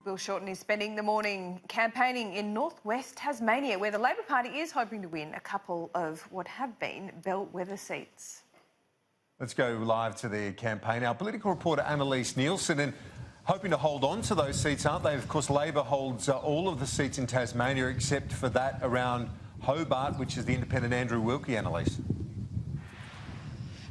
Bill Shorten is spending the morning campaigning in northwest Tasmania, where the Labor Party is hoping to win a couple of what have been bellwether seats. Let's go live to the campaign. Our political reporter Annalise Nielsen, and hoping to hold on to those seats, aren't they? Of course, Labor holds all of the seats in Tasmania except for that around Hobart, which is the independent Andrew Wilkie, Annalise.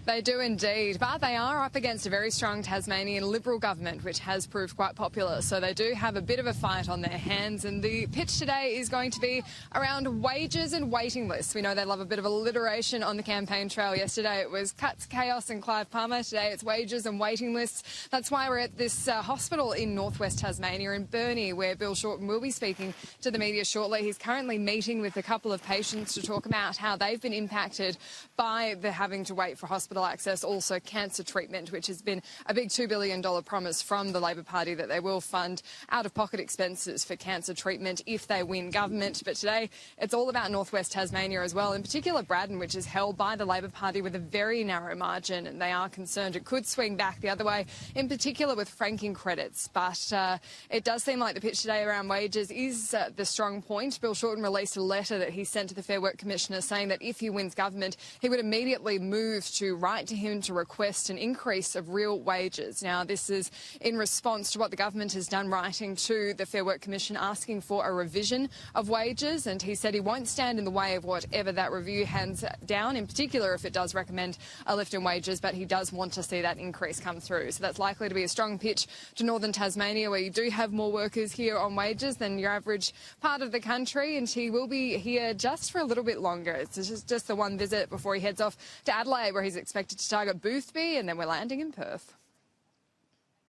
They do indeed, but they are up against a very strong Tasmanian Liberal government, which has proved quite popular. So they do have a bit of a fight on their hands, and the pitch today is going to be around wages and waiting lists. We know they love a bit of alliteration on the campaign trail. Yesterday it was cuts, chaos and Clive Palmer. Today it's wages and waiting lists. That's why we're at this hospital in northwest Tasmania in Burnie, where Bill Shorten will be speaking to the media shortly. He's currently meeting with a couple of patients to talk about how they've been impacted by the having to wait for hospital access, also cancer treatment, which has been a big $2 billion promise from the Labor Party that they will fund out-of-pocket expenses for cancer treatment if they win government. But today it's all about northwest Tasmania as well, in particular Braddon, which is held by the Labor Party with a very narrow margin, and they are concerned it could swing back the other way, in particular with franking credits. But it does seem like the pitch today around wages is the strong point. Bill Shorten released a letter that he sent to the Fair Work Commissioner saying that if he wins government, he would immediately move to write to him to request an increase of real wages. Now, this is in response to what the government has done, writing to the Fair Work Commission asking for a revision of wages, and he said he won't stand in the way of whatever that review hands down, in particular if it does recommend a lift in wages, but he does want to see that increase come through. So that's likely to be a strong pitch to northern Tasmania, where you do have more workers here on wages than your average part of the country, and he will be here just for a little bit longer. It's just the one visit before he heads off to Adelaide, where he's expected to target Boothby, and then we're landing in Perth.